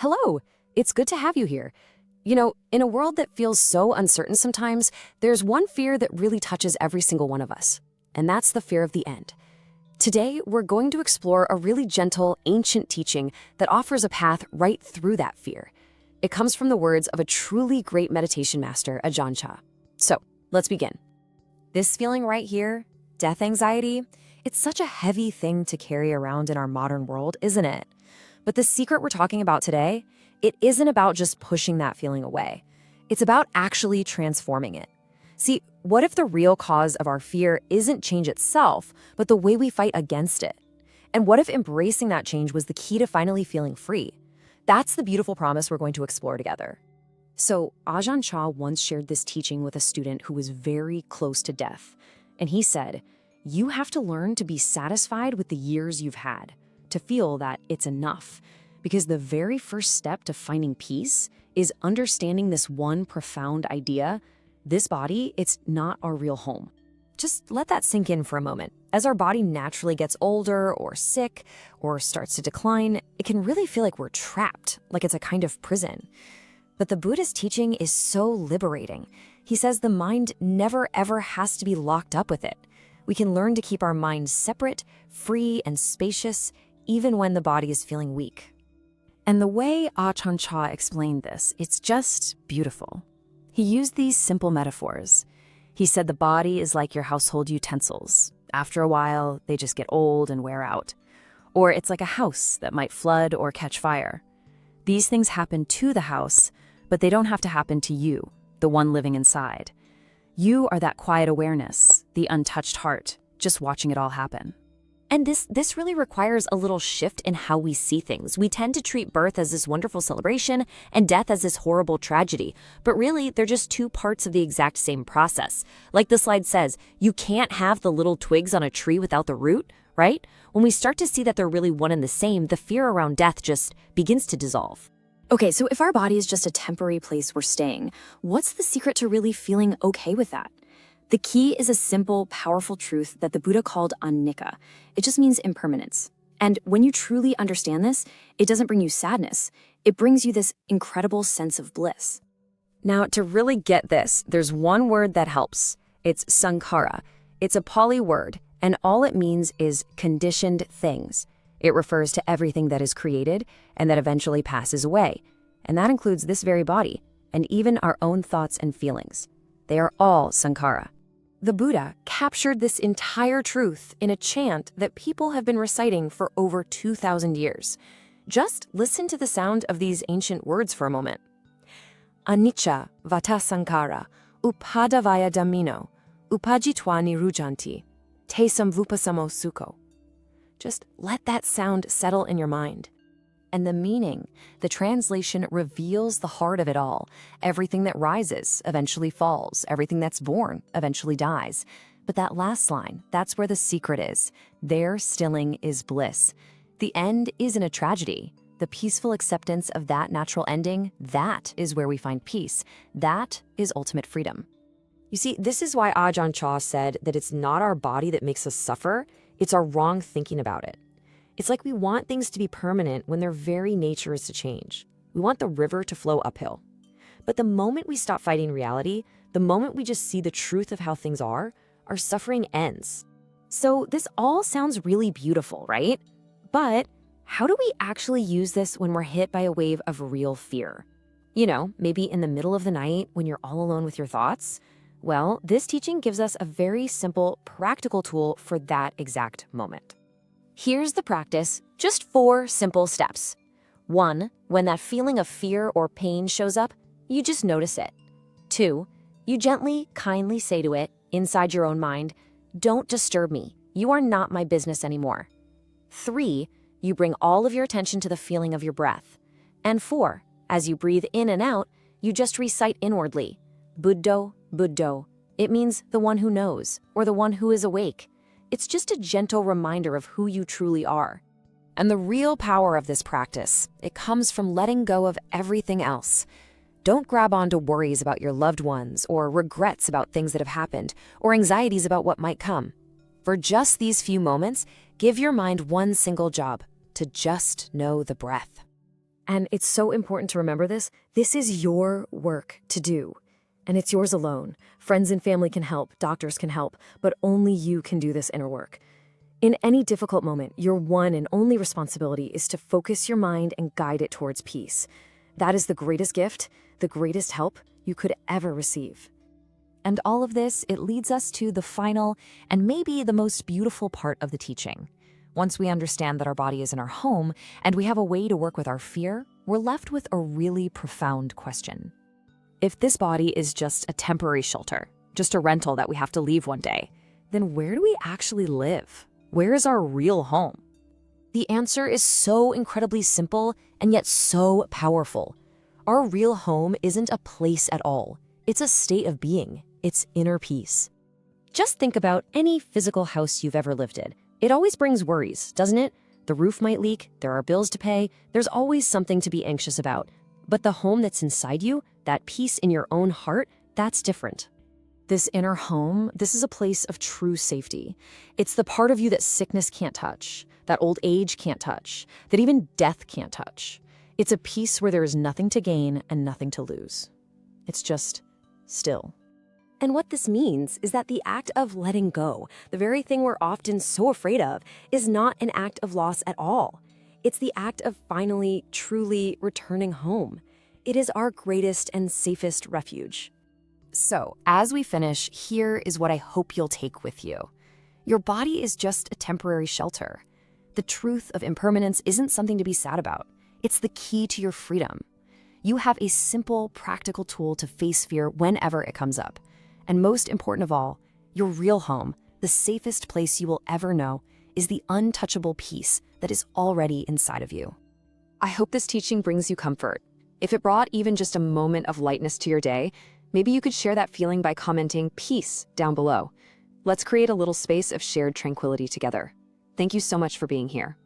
Hello, it's good to have you here. In a world that feels so uncertain sometimes, there's one fear that really touches every single one of us, and that's the fear of the end. Today, we're going to explore a really gentle, ancient teaching that offers a path right through that fear. It comes from the words of a truly great meditation master, Ajahn Chah. So, let's begin. This feeling right here, death anxiety, it's such a heavy thing to carry around in our modern world, isn't it? But the secret we're talking about today, it isn't about just pushing that feeling away. It's about actually transforming it. See, what if the real cause of our fear isn't change itself, but the way we fight against it? And what if embracing that change was the key to finally feeling free? That's the beautiful promise we're going to explore together. So, Ajahn Chah once shared this teaching with a student who was very close to death. And he said, "You have to learn to be satisfied with the years you've had, to feel that it's enough. Because the very first step to finding peace is understanding this one profound idea: this body, it's not our real home." Just let that sink in for a moment. As our body naturally gets older or sick or starts to decline, it can really feel like we're trapped, like it's a kind of prison. But the Buddhist teaching is so liberating. He says the mind never ever has to be locked up with it. We can learn to keep our mind separate, free, and spacious, even when the body is feeling weak. And the way Ajahn Chah explained this, it's just beautiful. He used these simple metaphors. He said the body is like your household utensils. After a while, they just get old and wear out. Or it's like a house that might flood or catch fire. These things happen to the house, but they don't have to happen to you, the one living inside. You are that quiet awareness, the untouched heart, just watching it all happen. And this really requires a little shift in how we see things. We tend to treat birth as this wonderful celebration and death as this horrible tragedy. But really, they're just two parts of the exact same process. Like the slide says, you can't have the little twigs on a tree without the root, right? When we start to see that they're really one and the same, the fear around death just begins to dissolve. Okay, so if our body is just a temporary place we're staying, what's the secret to really feeling okay with that? The key is a simple, powerful truth that the Buddha called Anicca. It just means impermanence. And when you truly understand this, it doesn't bring you sadness. It brings you this incredible sense of bliss. Now, to really get this, there's one word that helps. It's sankhara. It's a Pali word, and all it means is conditioned things. It refers to everything that is created and that eventually passes away. And that includes this very body, and even our own thoughts and feelings. They are all sankhara. The Buddha captured this entire truth in a chant that people have been reciting for over 2,000 years. Just listen to the sound of these ancient words for a moment. Anicca Vata Sankhara, upadavaya dhammino, upajitva nirujanti, te samvupasamo sukho. Just let that sound settle in your mind. And the meaning, the translation reveals the heart of it all. Everything that rises eventually falls. Everything that's born eventually dies. But that last line, that's where the secret is. There stilling is bliss. The end isn't a tragedy. The peaceful acceptance of that natural ending, that is where we find peace. That is ultimate freedom. You see, this is why Ajahn Chah said that it's not our body that makes us suffer, it's our wrong thinking about it. It's like we want things to be permanent when their very nature is to change. We want the river to flow uphill. But the moment we stop fighting reality, the moment we just see the truth of how things are, our suffering ends. So this all sounds really beautiful, right? But how do we actually use this when we're hit by a wave of real fear? Maybe in the middle of the night when you're all alone with your thoughts? Well, this teaching gives us a very simple, practical tool for that exact moment. Here's the practice, just 4 simple steps. 1, when that feeling of fear or pain shows up, you just notice it. 2, you gently, kindly say to it, inside your own mind, "Don't disturb me. You are not my business anymore." 3, you bring all of your attention to the feeling of your breath. And 4, as you breathe in and out, you just recite inwardly, Buddho, Buddho. It means the one who knows, or the one who is awake. It's just a gentle reminder of who you truly are. And the real power of this practice, it comes from letting go of everything else. Don't grab onto worries about your loved ones, or regrets about things that have happened, or anxieties about what might come. For just these few moments, give your mind one single job: to just know the breath. And it's so important to remember this. This is your work to do, and it's yours alone. Friends and family can help, doctors can help, but only you can do this inner work. In any difficult moment, your one and only responsibility is to focus your mind and guide it towards peace. That is the greatest gift, the greatest help you could ever receive. And all of this, it leads us to the final and maybe the most beautiful part of the teaching. Once we understand that our body is in our home and we have a way to work with our fear, we're left with a really profound question. If this body is just a temporary shelter, just a rental that we have to leave one day, then where do we actually live? Where is our real home? The answer is so incredibly simple and yet so powerful. Our real home isn't a place at all. It's a state of being. It's inner peace. Just think about any physical house you've ever lived in. It always brings worries, doesn't it? The roof might leak, there are bills to pay, there's always something to be anxious about. But the home that's inside you, that peace in your own heart, that's different. This inner home, this is a place of true safety. It's the part of you that sickness can't touch, that old age can't touch, that even death can't touch. It's a peace where there is nothing to gain and nothing to lose. It's just still. And what this means is that the act of letting go, the very thing we're often so afraid of, is not an act of loss at all. It's the act of finally, truly returning home. It is our greatest and safest refuge. So, as we finish, here is what I hope you'll take with you. Your body is just a temporary shelter. The truth of impermanence isn't something to be sad about. It's the key to your freedom. You have a simple, practical tool to face fear whenever it comes up. And most important of all, your real home, the safest place you will ever know, is the untouchable peace that is already inside of you. I hope this teaching brings you comfort. If it brought even just a moment of lightness to your day, maybe you could share that feeling by commenting "peace" down below. Let's create a little space of shared tranquility together. Thank you so much for being here.